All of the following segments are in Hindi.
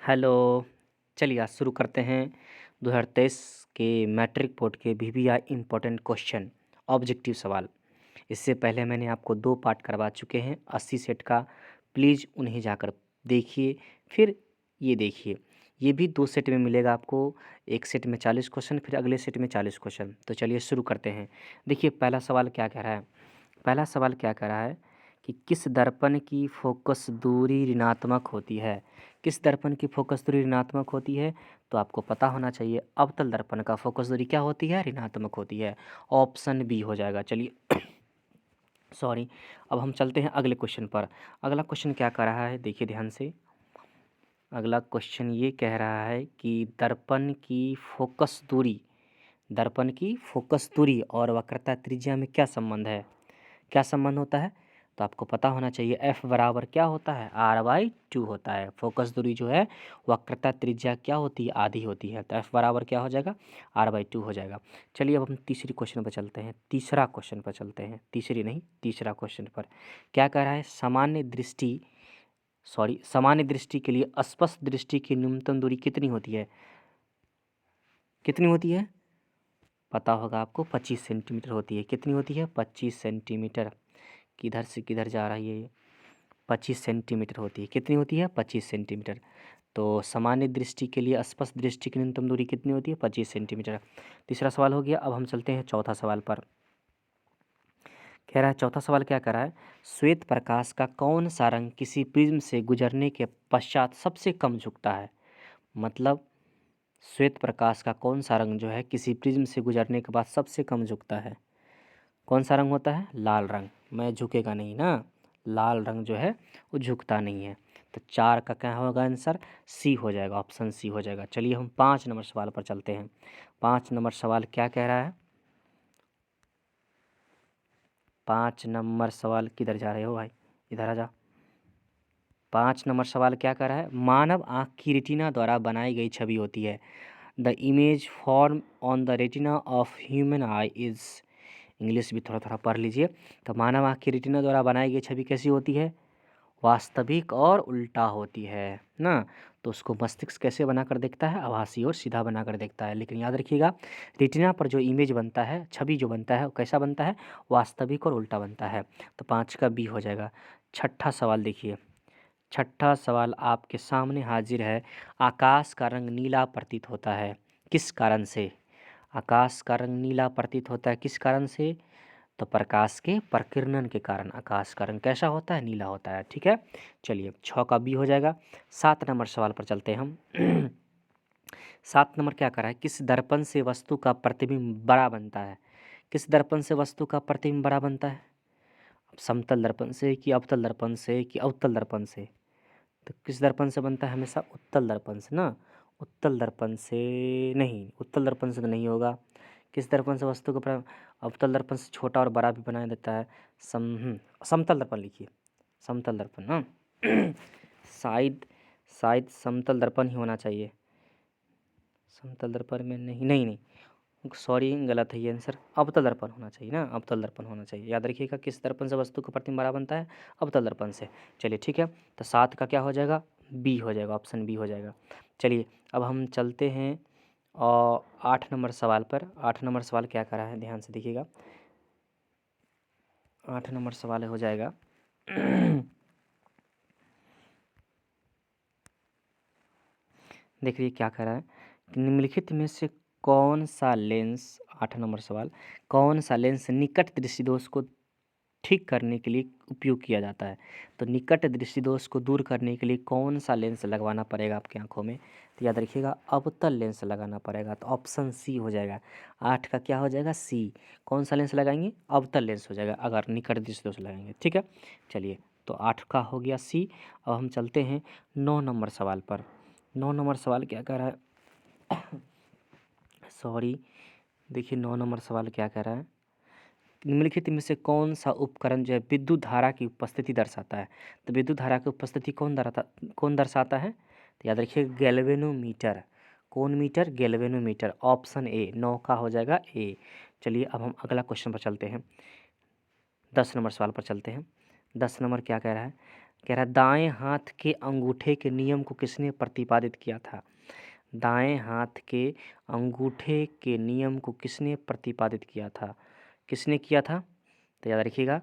हेलो। चलिए आज शुरू करते हैं 2023 के मैट्रिक बोर्ड के वीवीआई इम्पोर्टेंट क्वेश्चन ऑब्जेक्टिव सवाल। इससे पहले मैंने आपको 2 पार्ट करवा चुके हैं 80 सेट का। प्लीज़ उन्हें जाकर देखिए, फिर ये देखिए। ये भी 2 सेट में मिलेगा आपको, एक सेट में 40 क्वेश्चन, फिर अगले सेट में 40 क्वेश्चन। तो चलिए शुरू करते हैं। देखिए पहला सवाल क्या कह रहा है। पहला सवाल क्या कह रहा है कि किस दर्पण की फोकस दूरी ऋणात्मक होती है। किस दर्पण की फोकस दूरी ऋणात्मक होती है, तो आपको पता होना चाहिए अवतल दर्पण का फोकस दूरी क्या होती है, ऋणात्मक होती है। ऑप्शन बी हो जाएगा। चलिए सॉरी, अब हम चलते हैं अगले क्वेश्चन पर। अगला क्वेश्चन क्या कर रहा है, देखिए ध्यान से। अगला क्वेश्चन ये कह रहा है कि दर्पण की फोकस दूरी और वक्रता त्रिज्या में क्या संबंध है। क्या संबंध होता है, तो आपको पता होना चाहिए एफ बराबर क्या होता है, r/2 होता है। फोकस दूरी जो है वक्रता त्रिज्या क्या होती है, आधी होती है। तो एफ बराबर क्या हो जाएगा, r/2 हो जाएगा। चलिए अब हम तीसरी क्वेश्चन पर चलते हैं, तीसरा क्वेश्चन पर चलते हैं, तीसरी नहीं तीसरा क्वेश्चन पर। क्या कह रहा है, सामान्य दृष्टि के लिए स्पष्ट दृष्टि की न्यूनतम दूरी कितनी होती है। कितनी होती है, पता होगा आपको, 25 सेंटीमीटर होती है। कितनी होती है, 25 सेंटीमीटर। किधर से किधर जा रही है ये, 25 सेंटीमीटर होती है। कितनी होती है, 25 सेंटीमीटर। तो सामान्य दृष्टि के लिए स्पष्ट दृष्टि की न्यूनतम दूरी कितनी होती है, 25 सेंटीमीटर। तीसरा सवाल हो गया। अब हम चलते हैं चौथा सवाल पर। कह रहा है, चौथा सवाल क्या कर रहा है, श्वेत प्रकाश का कौन सा रंग किसी प्रिज्म से गुजरने के पश्चात सबसे कम झुकता है। मतलब श्वेत प्रकाश का कौन सा रंग जो है किसी प्रिज्म से गुजरने के बाद सबसे कम झुकता है। कौन सा रंग होता है, लाल रंग। मैं झुकेगा नहीं ना, लाल रंग जो है वो झुकता नहीं है। तो 4 का क्या होगा आंसर, सी हो जाएगा, ऑप्शन सी हो जाएगा। चलिए हम 5 नंबर सवाल पर चलते हैं। 5 नंबर सवाल क्या कह रहा है, 5 नंबर सवाल किधर जा रहे हो भाई, इधर आ जा। 5 नंबर सवाल क्या कह रहा है, मानव आँख की रेटिना द्वारा बनाई गई छवि होती है। The image form on the retina of human I is. English भी थोड़ा थोड़ा पढ़ लीजिए। तो मानव आँख की रेटिना द्वारा बनाई गई छवि कैसी होती है, वास्तविक और उल्टा होती है ना। तो उसको मस्तिष्क कैसे बनाकर देखता है, आभासी और सीधा बनाकर देखता है। लेकिन याद रखिएगा, रेटिना पर जो इमेज बनता है, छवि जो बनता है, वो कैसा बनता है, वास्तविक और उल्टा बनता है। तो 5 का बी हो जाएगा। छठा सवाल देखिए, छठा सवाल आपके सामने हाजिर है। आकाश का रंग नीला प्रतीत होता है, किस कारण से। आकाश का रंग नीला प्रतीत होता है किस कारण से, तो प्रकाश के प्रकीर्णन के कारण आकाश का रंग कैसा होता है, नीला होता है। ठीक है, चलिए 6 का बी हो जाएगा। 7 नंबर सवाल पर चलते हैं हम। 7 नंबर क्या कर रहा है, किस दर्पण से वस्तु का प्रतिबिंब बड़ा बनता है। किस दर्पण से वस्तु का प्रतिबिंब बड़ा बनता है, समतल दर्पण से कि अवतल दर्पण से कि अवतल दर्पण से। तो किस दर्पण से बनता है, हमेशा उत्तल दर्पण से ना। उत्तल दर्पण से नहीं, उत्तल दर्पण से तो नहीं होगा। किस दर्पण से वस्तु को अवतल दर्पण से छोटा और बड़ा भी बना देता है। समतल दर्पण लिखिए, समतल दर्पण ना। शायद शायद समतल दर्पण ही होना चाहिए, समतल दर्पण में नहीं नहीं नहीं, सॉरी गलत है ये आंसर। अवतल दर्पण होना चाहिए ना, अवतल दर्पण होना चाहिए। याद रखिएगा, किस दर्पण से वस्तु का प्रतिबिंब बड़ा बनता है, अवतल दर्पण से। चलिए ठीक है, तो 7 का क्या हो जाएगा, बी हो जाएगा, ऑप्शन बी हो जाएगा। चलिए अब हम चलते हैं और 8 नंबर सवाल पर। 8 नंबर सवाल क्या करा है, ध्यान से देखिएगा। 8 नंबर सवाल हो जाएगा देखिए क्या कह रहा है, निम्नलिखित में से कौन सा लेंस, 8 नंबर सवाल, कौन सा लेंस निकट दृष्टि दोष को ठीक करने के लिए उपयोग किया जाता है। तो निकट दृष्टि दोष को दूर करने के लिए कौन सा लेंस लगवाना पड़ेगा आपकी आंखों में, तो याद रखिएगा अवतल लेंस लगाना पड़ेगा। तो ऑप्शन सी हो जाएगा। 8 का क्या हो जाएगा, सी। कौन सा लेंस लगाएंगे, अवतल लेंस हो जाएगा अगर निकट दृष्टि दोष लगाएंगे। ठीक है, चलिए तो 8 का हो गया सी। अब हम चलते हैं 9 नंबर सवाल पर। 9 नंबर सवाल क्या कह रहा है सॉरी, देखिए 9 नंबर सवाल क्या कह रहा है, निम्नलिखित में से कौन सा उपकरण जो है विद्युत धारा की उपस्थिति दर्शाता है। तो विद्युत धारा की उपस्थिति कौन दर्शाता है, तो याद रखिए गैल्वेनोमीटर। कौन मीटर, गैल्वेनोमीटर। ऑप्शन ए, 9 का हो जाएगा ए। चलिए अब हम अगला क्वेश्चन पर चलते हैं, 10 नंबर सवाल पर चलते हैं। 10 नंबर क्या कह रहा है, कह रहा है दाएं हाथ के अंगूठे के नियम को किसने प्रतिपादित किया था? दाएं हाथ के अंगूठे के नियम को किसने प्रतिपादित किया था? किसने किया था? तो याद रखिएगा,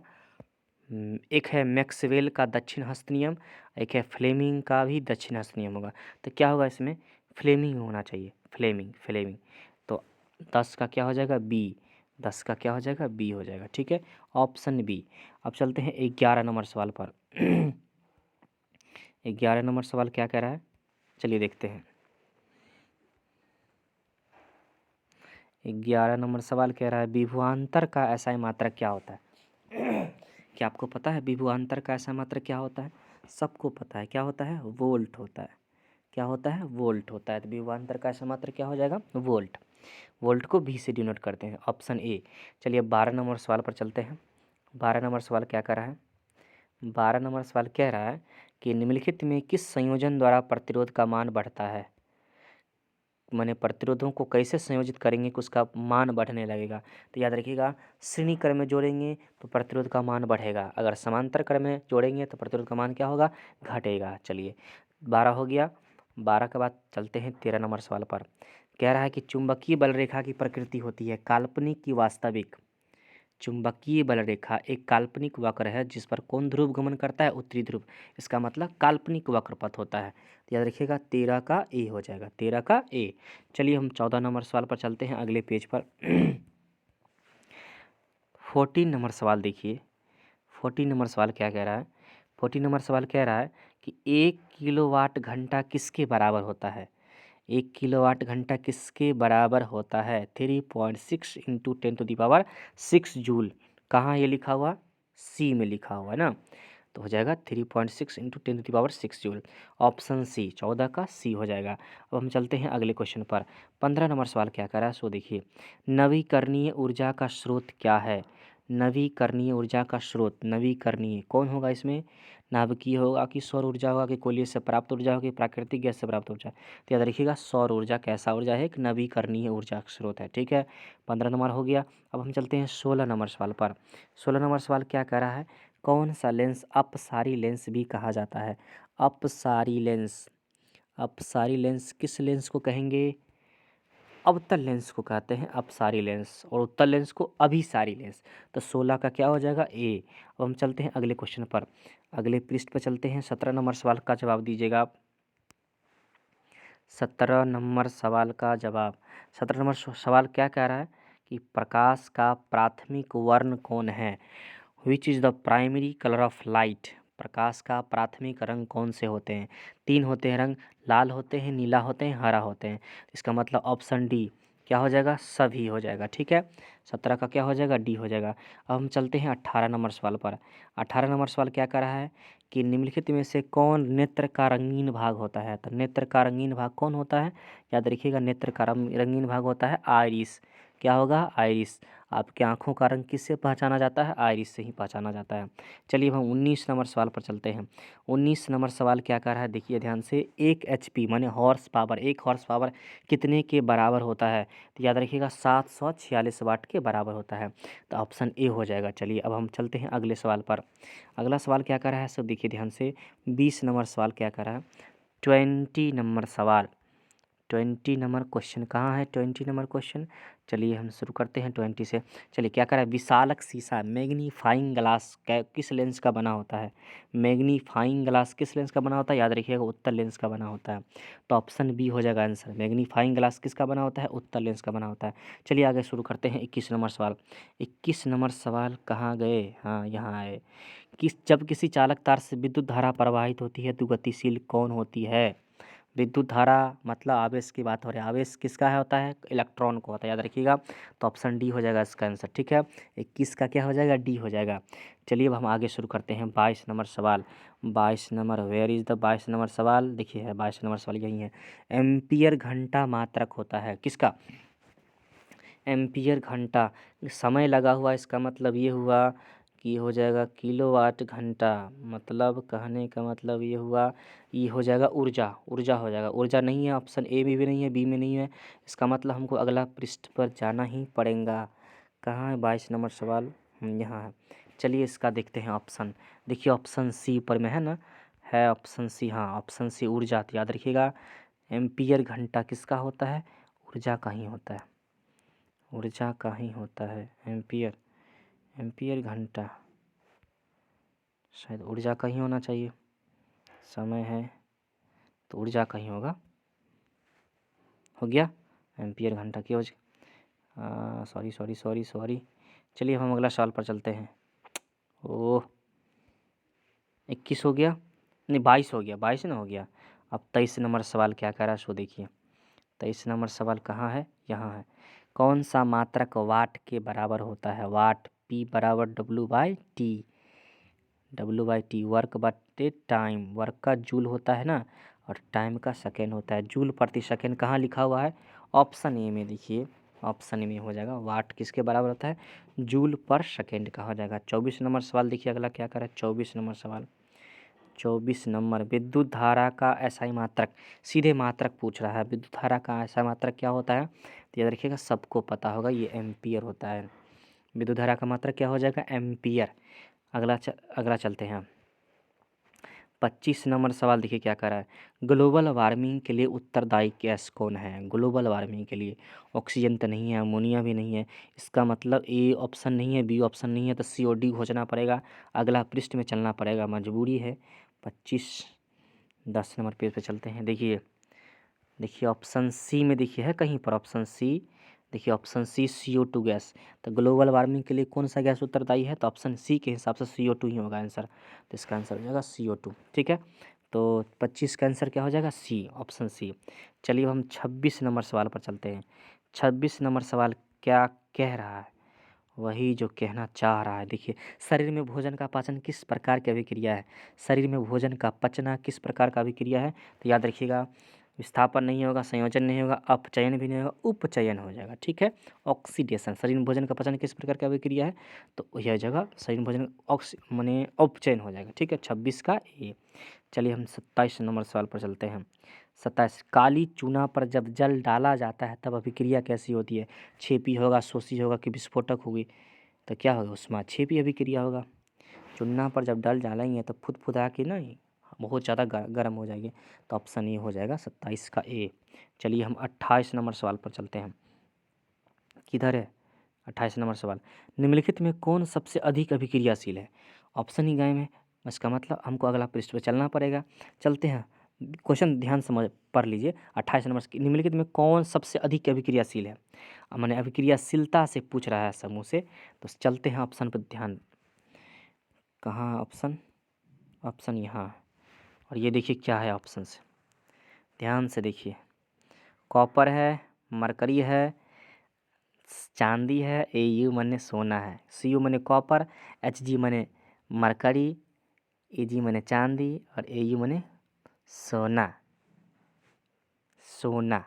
एक है मैक्सवेल का दक्षिण हस्त नियम, एक है फ्लेमिंग का भी दक्षिण हस्त नियम होगा। तो क्या होगा इसमें? फ्लेमिंग होना चाहिए, फ्लेमिंग। तो 10 का क्या हो जाएगा? बी। 10 का क्या हो जाएगा? बी हो जाएगा। ठीक है, ऑप्शन बी। अब चलते हैं 11 नंबर सवाल पर। 11 नंबर सवाल क्या कह रहा है, चलिए देखते हैं। 11 नंबर सवाल कह रहा है विभवांतर का एसआई मात्रक क्या होता है? क्या आपको पता है विभवांतर का एसआई मात्रक क्या होता है? सबको पता है, क्या होता है? वोल्ट होता है। क्या होता है? वोल्ट होता है। तो विभवांतर का एसआई मात्रक क्या हो जाएगा? वोल्ट। वोल्ट को भी से डिनोट करते हैं, ऑप्शन ए। चलिए 12 नंबर सवाल पर चलते हैं। 12 नंबर सवाल क्या कर रहा है? 12 नंबर सवाल कह रहा है कि निम्नलिखित में किस संयोजन द्वारा प्रतिरोध का मान बढ़ता है? माने प्रतिरोधों को कैसे संयोजित करेंगे कि उसका मान बढ़ने लगेगा? तो याद रखिएगा, श्रेणी क्रम में जोड़ेंगे तो प्रतिरोध का मान बढ़ेगा, अगर समांतर क्रम में जोड़ेंगे तो प्रतिरोध का मान क्या होगा? घटेगा। चलिए 12 हो गया। 12 के बाद चलते हैं 13 नंबर सवाल पर। कह रहा है कि चुंबकीय बल रेखा की प्रकृति होती है काल्पनिक की वास्तविक? चुंबकीय बल रेखा एक काल्पनिक वक्र है जिस पर कौन ध्रुव गमन करता है? उत्तरी ध्रुव। इसका मतलब काल्पनिक वक्र पथ होता है। तो याद रखिएगा 13 का ए हो जाएगा, 13 का ए। चलिए हम 14 नंबर सवाल पर चलते हैं, अगले पेज पर। 14 नंबर सवाल देखिए। 14 नंबर सवाल क्या कह रहा है? 14 नंबर सवाल कह रहा है कि 1 किलोवाट घंटा किसके बराबर होता है? 1 किलोवाट घंटा किसके बराबर होता है? 3.6 इंटू 10⁻6 जूल। कहाँ ये लिखा हुआ? सी में लिखा हुआ है ना, तो हो जाएगा 3.6 इंटू 10⁻6 जूल। ऑप्शन सी, 14 का सी हो जाएगा। अब हम चलते हैं अगले क्वेश्चन पर। 15 नंबर सवाल क्या कर रहा है, सो देखिए। नवीकरणीय ऊर्जा का स्रोत क्या है? नवीकरणीय ऊर्जा का स्रोत, नवीकरणीय कौन होगा इसमें? नाभिकीय होगा कि सौर ऊर्जा होगा कि कोयले से प्राप्त ऊर्जा होगी, प्राकृतिक गैस से प्राप्त ऊर्जा? तो याद रखिएगा सौर ऊर्जा कैसा ऊर्जा है? एक नवीकरणीय ऊर्जा का स्रोत है। ठीक है, 15 नंबर हो गया। अब हम चलते हैं 16 नंबर सवाल पर। 16 नंबर सवाल क्या कह रहा है? कौन सा लेंस अपसारी लेंस भी कहा जाता है? अपसारी लेंस। अपसारी लेंस किस लेंस को कहेंगे? अवतल लेंस को कहते हैं अपसारी लेंस, और उत्तल लेंस को अभिसारी लेंस। तो 16 का क्या हो जाएगा? ए। अब हम चलते हैं अगले क्वेश्चन पर, अगले पृष्ठ पर चलते हैं। 17 नंबर सवाल का जवाब दीजिएगा आप। 17 नंबर सवाल का जवाब। 17 नंबर सवाल क्या कह रहा है कि प्रकाश का प्राथमिक वर्ण कौन है? Which is the primary colour of light? प्रकाश का प्राथमिक रंग कौन से होते हैं? 3 होते हैं रंग, लाल होते हैं, नीला होते हैं, हरा होते हैं। इसका मतलब ऑप्शन डी क्या हो जाएगा? सभी हो जाएगा। ठीक है, 17 का क्या हो जाएगा? डी हो जाएगा। अब हम चलते हैं 18 नंबर सवाल पर। 18 नंबर सवाल क्या कर रहा है कि निम्नलिखित में से कौन नेत्र का रंगीन भाग होता है? तो नेत्र का रंगीन भाग कौन होता है? याद रखिएगा नेत्र का रंगीन भाग होता है आइरिस। क्या होगा? आइरिस। आपकी आंखों का रंग किससे पहचाना जाता है? आइरिस से ही पहचाना जाता है। चलिए हम 19 नंबर सवाल पर चलते हैं। 19 नंबर सवाल क्या कर रहा है, देखिए ध्यान से। 1 HP माने हॉर्स पावर, 1 हॉर्स पावर कितने के बराबर होता है? तो याद रखिएगा 746 वाट के बराबर होता है। तो ऑप्शन ए हो जाएगा। चलिए अब हम चलते हैं अगले सवाल पर। अगला सवाल क्या कर रहा है, सब देखिए ध्यान से। 20 नंबर सवाल क्या कर रहा है? 20 नंबर सवाल, 20 नंबर क्वेश्चन कहाँ है? 20 नंबर क्वेश्चन, चलिए हम शुरू करते हैं 20 से। चलिए क्या कह रहा है? विशालक शीशा मैग्नीफाइंग ग्लास किस लेंस का बना होता है? मैग्नीफाइंग ग्लास किस लेंस का बना होता है? याद रखिएगा उत्तल लेंस का बना होता है। तो ऑप्शन बी हो जाएगा आंसर। मैग्नीफाइंग ग्लास किसका बना होता है? उत्तल लेंस का बना होता है। चलिए आगे शुरू करते हैं 21 नंबर सवाल। 21 नंबर सवाल कहाँ गए? हाँ यहाँ आए। जब किसी चालक तार से विद्युत धारा प्रवाहित होती है तो गतिशील कौन होती है? विद्युत धारा मतलब आवेश की बात हो रही है। आवेश किसका है होता है? इलेक्ट्रॉन को होता है, याद रखिएगा। तो ऑप्शन डी हो जाएगा इसका आंसर। ठीक है, 21 का क्या हो जाएगा? डी हो जाएगा। चलिए अब हम आगे शुरू करते हैं 22 नंबर सवाल। 22 number, where is the 22 number सवाल? देखिए है 22 नंबर सवाल यही है। एम्पियर घंटा मात्रक होता है किसका? एम्पियर घंटा। समय लगा हुआ, इसका मतलब ये हुआ कि हो जाएगा किलोवाट घंटा। मतलब कहने का मतलब ये हुआ, ये हो जाएगा ऊर्जा, ऊर्जा हो जाएगा। ऊर्जा नहीं है, ऑप्शन ए में भी नहीं है, बी में नहीं है। इसका मतलब हमको अगला पृष्ठ पर जाना ही पड़ेगा। कहाँ है 22 नंबर सवाल? यहाँ है। चलिए इसका देखते हैं ऑप्शन। देखिए ऑप्शन सी ऊपर में है ना, है ऑप्शन सी। हाँ ऑप्शन सी ऊर्जा, तो याद रखिएगा एम्पियर घंटा किसका होता है, ऊर्जा का ही होता है, ऊर्जा का ही होता है एम्पियर। एम्पियर घंटा शायद ऊर्जा का ही होना चाहिए, समय है तो ऊर्जा का ही होगा। हो गया एम्पियर घंटा की वजह, सॉरी सॉरी सॉरी सॉरी। चलिए हम अगला सवाल पर चलते हैं। ओह 21 हो गया, नहीं 22 हो गया, 22 ना हो गया। अब 23 नंबर सवाल क्या कह रहा है सो देखिए। 23 नंबर सवाल कहाँ है, यहाँ है। कौन सा मात्रक वाट के बराबर होता है, वाट P बराबर W/T, W/T वर्क बटे टाइम, वर्क का जूल होता है ना और टाइम का सेकेंड होता है। जूल प्रति सेकेंड कहाँ लिखा हुआ है, ऑप्शन ए में। देखिए ऑप्शन ए में हो जाएगा, वाट किसके बराबर होता है, जूल पर सेकेंड का हो जाएगा। 24 नंबर सवाल देखिए अगला क्या कर रहा है। 24 नंबर सवाल, 24 नंबर विद्युत धारा का एसआई मात्रक, सीधे मात्रक पूछ रहा है। विद्युत धारा का एसआई मात्रक क्या होता है, तो याद रखिएगा सबको पता होगा ये एम्पियर होता है। विद्युत धारा का मात्रक क्या हो जाएगा, एम्पियर। अगला चलते हैं हम। 25 नंबर सवाल देखिए क्या कर रहा है। ग्लोबल वार्मिंग के लिए उत्तरदायी गैस कौन है, ग्लोबल वार्मिंग के लिए ऑक्सीजन तो नहीं है, अमोनिया भी नहीं है, इसका मतलब ए ऑप्शन नहीं है, बी ऑप्शन नहीं है, तो सी और डी घोषणा पड़ेगा। अगला पृष्ठ में चलना पड़ेगा, मजबूरी है। 10 नंबर पेज पे चलते हैं। देखिए ऑप्शन सी में देखिए है कहीं पर, ऑप्शन सी देखिए, ऑप्शन सी CO2 गैस। तो ग्लोबल वार्मिंग के लिए कौन सा गैस उत्तरदायी है, तो ऑप्शन सी के हिसाब से CO2 ही होगा आंसर। तो इसका आंसर हो जाएगा CO2। ठीक है, तो 25 का आंसर क्या हो जाएगा, सी, ऑप्शन सी। चलिए हम 26 नंबर सवाल पर चलते हैं। 26 नंबर सवाल क्या कह रहा है, वही जो कहना चाह रहा है। देखिए शरीर में भोजन का पाचन किस प्रकार की अभिक्रिया है, शरीर में भोजन का पचना किस प्रकार का अभिक्रिया है, तो याद रखिएगा विस्थापन नहीं होगा, संयोजन नहीं होगा, अपचयन भी नहीं होगा, उपचयन हो जाएगा। ठीक है, ऑक्सीडेशन। शरीर में भोजन का पचन किस प्रकार की अभिक्रिया है, तो यह जगह शरीर में भोजन माने उपचयन हो जाएगा। ठीक है, 26 का ए। चलिए हम 27 नंबर सवाल पर चलते हैं। 27, काली चूना पर जब जल डाला जाता है तब अभिक्रिया कैसी होती है, छेपी होगा, शोषी होगा कि विस्फोटक होगी, तो क्या होगा उसमें छेपी अभिक्रिया होगा। चूना पर जब डल डालेंगे तो फुदफुदा के ना बहुत ज़्यादा गर्म हो जाएगी, तो ऑप्शन ए हो जाएगा 27 का ए। चलिए हम 28 नंबर सवाल पर चलते हैं। किधर है 28 नंबर सवाल, निम्नलिखित में कौन सबसे अधिक अभिक्रियाशील है, ऑप्शन ही गायब है, इसका मतलब हमको अगला पृष्ठ पर चलना पड़ेगा। चलते हैं, क्वेश्चन ध्यान समझ पढ़ लीजिए। 28 नंबर निम्नलिखित में कौन सबसे अधिक अभिक्रियाशील है, मैंने अभिक्रियाशीलता से पूछ रहा है समूह से, तो चलते हैं ऑप्शन पर ध्यान। कहाँ ऑप्शन, ऑप्शन यहाँ, और ये देखिए क्या है ऑप्शन से, ध्यान से देखिए। कॉपर है, मरकरी है, चांदी है, AU माने सोना है, CU माने कॉपर, HG माने मरकरी, AG माने चांदी और AU माने सोना। सोना,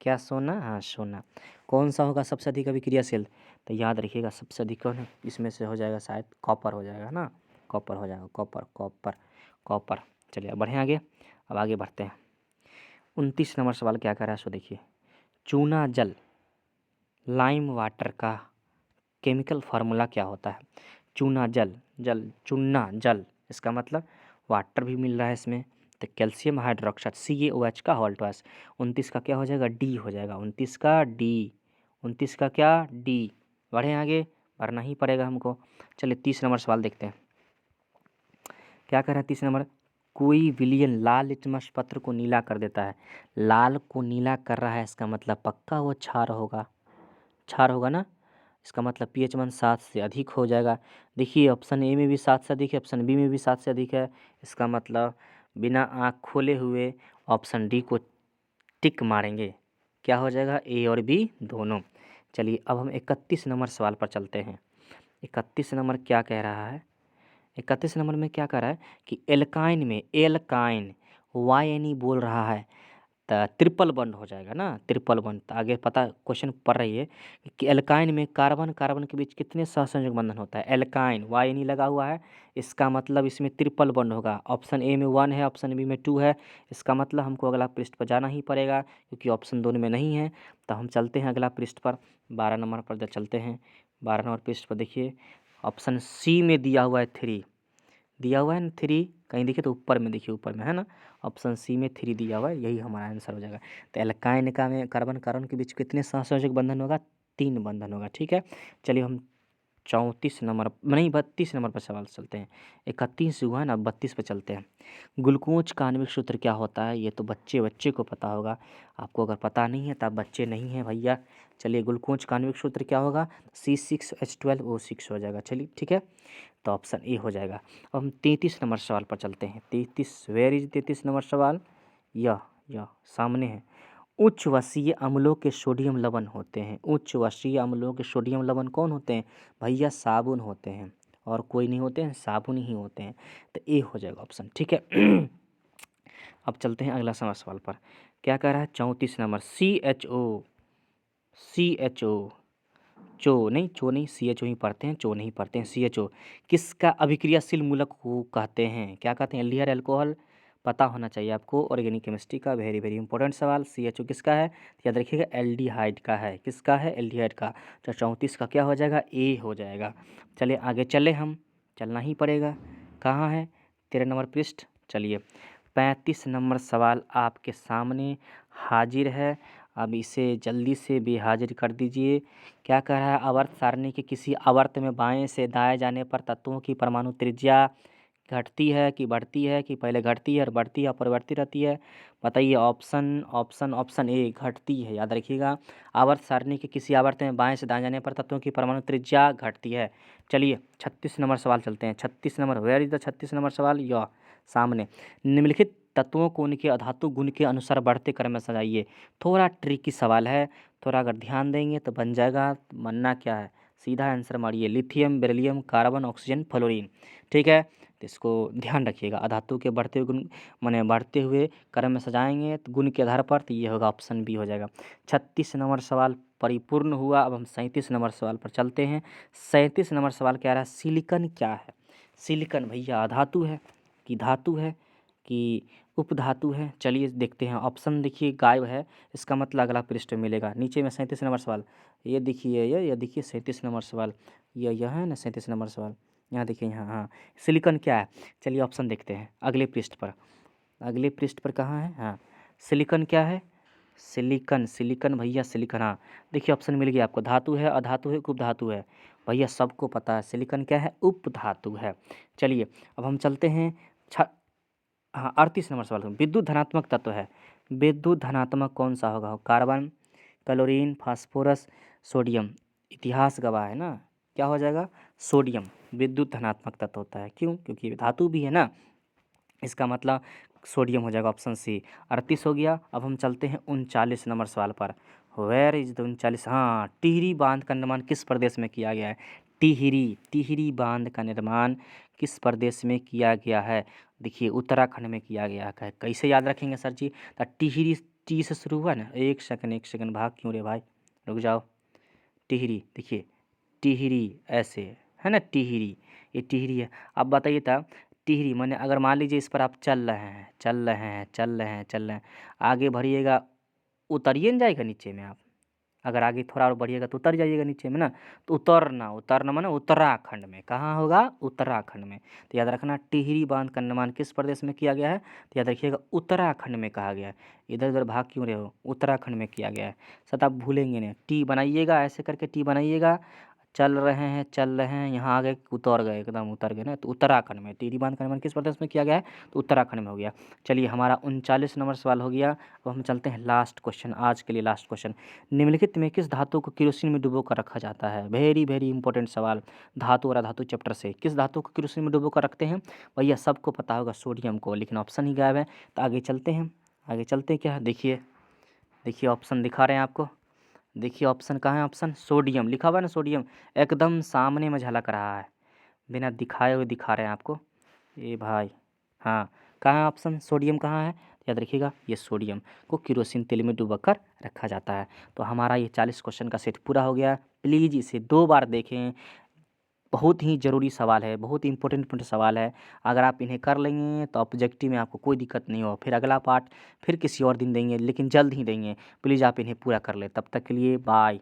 क्या सोना, हाँ सोना। कौन सा होगा सबसे अधिक अभिक्रियाशील, तो याद रखिएगा सबसे अधिक कौन है, इसमें से हो जाएगा शायद कॉपर हो जाएगा ना, कॉपर हो जाएगा, कॉपर कॉपर कॉपर। चलिए अब बढ़ें आगे, अब आगे बढ़ते हैं। 29 नंबर सवाल क्या कर रहा है सो देखिए। चूना जल, लाइम वाटर का केमिकल फार्मूला क्या होता है, चूना जल, चूना जल, इसका मतलब वाटर भी मिल रहा है इसमें, तो कैल्शियम हाइड्रोक्साइड CaOH का हॉल्टवास। 29 का क्या हो जाएगा, डी हो जाएगा, 29 का डी, 29 का क्या डी। बढ़ें आगे, बढ़ना ही पड़ेगा हमको। चलिए 30 नंबर सवाल देखते हैं। क्या कह रहा है 30 नंबर, कोई विलियन लाल लिटमस पत्र को नीला कर देता है, लाल को नीला कर रहा है, इसका मतलब पक्का वो क्षार होगा, क्षार होगा ना, इसका मतलब pH मान 7 से अधिक हो जाएगा। देखिए ऑप्शन ए में भी 7 से अधिक है, ऑप्शन बी में भी 7 से अधिक है, इसका मतलब बिना आँख खोले हुए ऑप्शन डी को टिक मारेंगे, क्या हो जाएगा, ए और बी दोनों। चलिए अब हम 31 नंबर सवाल पर चलते हैं। 31 नंबर क्या कह रहा है, 31 नंबर में क्या कह रहा है कि एल्काइन में, एल्काइन YNE बोल रहा है, तो ट्रिपल बॉन्ड हो जाएगा ना, ट्रिपल बॉन्ड। तो आगे पता क्वेश्चन पढ़ रही है कि एल्काइन में कार्बन कार्बन के बीच कितने सहसंयोजक बंधन होता है, एल्काइन YNE लगा हुआ है, इसका मतलब इसमें ट्रिपल बॉन्ड होगा। ऑप्शन ए में 1 है, ऑप्शन बी में 2 है, इसका मतलब हमको अगला पृष्ठ पर जाना ही पड़ेगा क्योंकि ऑप्शन दोनों में नहीं है। तो हम चलते हैं अगला पृष्ठ पर, 12 नंबर पर चलते हैं। 12 नंबर पृष्ठ पर देखिए ऑप्शन सी में दिया हुआ है 3, दिया हुआ है ना 3, कहीं देखिए तो ऊपर में, देखिए ऊपर में है ना, ऑप्शन सी में 3 दिया हुआ है, यही हमारा आंसर हो जाएगा। तो एल्काइन का में कार्बन कार्बन के बीच कितने सहसंयोजक बंधन होगा, 3 बंधन होगा। ठीक है, चलिए हम 34 नंबर नहीं 32 नंबर पर सवाल चलते हैं। 31 हुआ है ना, 32 पे चलते हैं। ग्लूकोज का आणविक सूत्र क्या होता है, ये तो बच्चे बच्चे को पता होगा, आपको अगर पता नहीं है तो आप बच्चे नहीं हैं भैया। चलिए ग्लूकोज का आणविक सूत्र क्या होगा, C6H12O6 हो जाएगा। चलिए ठीक है, तो ऑप्शन ए हो जाएगा। अब हम 33 नंबर सवाल पर चलते हैं। 33, वेयर इज 33 नंबर सवाल, यह सामने है। उच्च वसीय अम्लों के सोडियम लवण होते हैं। उच्च वसीय अम्लों के सोडियम लवण कौन होते हैं भैया, साबुन होते हैं, और कोई नहीं होते हैं, साबुन ही होते हैं। तो ए हो जाएगा ऑप्शन। ठीक है अब चलते हैं अगला सवाल पर। क्या कह रहा है 34 नंबर, CHO चो नहीं CHO ही पढ़ते हैं, चो नहीं पढ़ते हैं, CHO किसका अभिक्रियाशील मूलक को कहते हैं, क्या कहते हैं, एल्डिहाइड अल्कोहल, पता होना चाहिए आपको, ऑर्गेनिक केमिस्ट्री का वेरी वेरी इंपॉर्टेंट सवाल। CHO किसका है, याद रखिएगा एल्डिहाइड का है, किसका है, एल्डिहाइड का। तो 34 का क्या हो जाएगा, ए हो जाएगा। चलिए आगे चले, हम चलना ही पड़ेगा। कहाँ है, 13 नंबर पृष्ठ। चलिए 35 नंबर सवाल आपके सामने हाजिर है, अब इसे जल्दी से बेहाजिर कर दीजिए। क्या कह रहा है, आवर्त सारणी के किसी आवर्त में बाएं से दाएं जाने पर तत्वों की परमाणु त्रिज्या घटती है कि बढ़ती है, कि पहले घटती है और बढ़ती है और परिवर्तित रहती है, बताइए। ऑप्शन ए घटती है, याद रखिएगा। आवर्त सारणी के किसी आवर्त में बाएं से दाएं जाने पर तत्वों की परमाणु त्रिज्या घटती है। चलिए 36 नंबर सवाल चलते हैं। 36 number, where is the 36 number सवाल, यह सामने। निम्नलिखित तत्वों को उनके अधातु गुण के अनुसार बढ़ते क्रम में सजाइए। थोड़ा ट्रिकी सवाल है, थोड़ा अगर ध्यान देंगे तो बन जाएगा। बनना क्या है, सीधा आंसर मारिए, lithium, beryllium, carbon, oxygen, fluorine. ठीक है, तो इसको ध्यान रखिएगा। अधातु के बढ़ते हुए गुण माने बढ़ते हुए क्रम में सजाएंगे तो गुण के आधार पर, तो ये होगा ऑप्शन बी हो जाएगा। 36 नंबर सवाल परिपूर्ण हुआ। अब हम 37 नंबर सवाल पर चलते हैं। 37 नंबर सवाल क्या रहा है, सिलिकन क्या है। सिलिकन भैया अधातु है कि धातु है कि उपधातु है, चलिए देखते हैं। ऑप्शन देखिए गायब है, इसका मतलब अगला पृष्ठ में मिलेगा। नीचे में 37 नंबर सवाल, ये देखिए, ये देखिए 37 नंबर सवाल, यह है ना 37 नंबर सवाल, यहाँ देखिए, यहाँ, हाँ सिलिकन क्या है। चलिए ऑप्शन देखते हैं अगले पृष्ठ पर, अगले पृष्ठ पर कहाँ है, हाँ सिलिकन क्या है, सिलिकन भैया सिलिकन, हाँ देखिए ऑप्शन मिल गया आपको। धातु है, अधातु है, उपधातु है, भैया सबको पता है सिलिकन क्या है, उपधातु है। चलिए अब हम चलते हैं हाँ 38 नंबर सवाल। विद्युत धनात्मक तत्व है, विद्युत धनात्मक कौन सा होगा, कार्बन, क्लोरीन, फास्फोरस, सोडियम। इतिहास गवाह है ना, क्या हो जाएगा, सोडियम विद्युत धनात्मक तत्व होता है। क्यों, क्योंकि धातु भी है ना, इसका मतलब सोडियम हो जाएगा, ऑप्शन सी। 38 हो गया। अब हम चलते हैं 39 नंबर सवाल पर। वेयर इज द 39, हाँ टिहरी बांध का निर्माण किस प्रदेश में किया गया है, टिहरी बांध का निर्माण किस प्रदेश में किया गया है, देखिए उत्तराखंड में किया गया है। कैसे याद रखेंगे सर जी, तो टिहरी टी से शुरू हुआ ना, एक सेकंड भाग क्यों रे भाई, रुक जाओ। टिहरी देखिए, टिहरी ऐसे है ना, टिहरी, ये टिहरी है। अब बताइए था, टिहरी माने अगर मान लीजिए इस पर आप चल रहे हैं, आगे बढ़िएगा, उतरिए न जाएगा नीचे में आप, अगर आगे थोड़ा और बढ़िएगा तो उतर जाइएगा नीचे में ना। तो उतरना माने उत्तराखंड में, कहाँ होगा, उत्तराखंड में। तो याद रखना टिहरी बांध का निर्माण किस प्रदेश में किया गया है, तो याद रखिएगा उत्तराखंड में कहा गया है। इधर उधर भाग क्यों रहे हो, उत्तराखंड में किया गया है। सत आप भूलेंगे नहीं, टी बनाइएगा, ऐसे करके टी बनाइएगा, चल रहे हैं, यहाँ आ गए, उतर गए, एकदम उतर गए ना, तो उत्तराखंड में। टिहरी बांध का निर्माण किस प्रदेश में किया गया है, तो उत्तराखंड में हो गया। चलिए हमारा 39 नंबर सवाल हो गया। अब हम चलते हैं लास्ट क्वेश्चन, आज के लिए लास्ट क्वेश्चन। निम्नलिखित में किस धातु को केरोसिन में डुबो कर रखा जाता है, वेरी वेरी इंपॉर्टेंट सवाल, धातु और अधातु चैप्टर से। किस धातु को केरोसिन में डुबो कर रखते हैं, भैया सबको पता होगा, सोडियम को, लेकिन ऑप्शन ही गायब है। तो आगे चलते हैं, क्या देखिए, ऑप्शन दिखा रहे हैं आपको, देखिए ऑप्शन कहाँ है, ऑप्शन सोडियम लिखा हुआ है ना, सोडियम एकदम सामने में झलक रहा है, बिना दिखाए हुए दिखा रहे हैं आपको, ये भाई, हाँ कहाँ है ऑप्शन, सोडियम कहाँ है, याद रखिएगा, ये सोडियम को केरोसिन तेल में डुबाकर रखा जाता है। तो हमारा ये 40 क्वेश्चन का सेट पूरा हो गया। प्लीज़ इसे 2 बार देखें, बहुत ही ज़रूरी सवाल है, बहुत ही इंपॉर्टेंट सवाल है। अगर आप इन्हें कर लेंगे तो ऑब्जेक्टिव में आपको कोई दिक्कत नहीं हो। फिर अगला पार्ट फिर किसी और दिन देंगे, लेकिन जल्द ही देंगे। प्लीज़ आप इन्हें पूरा कर लें। तब तक के लिए बाय।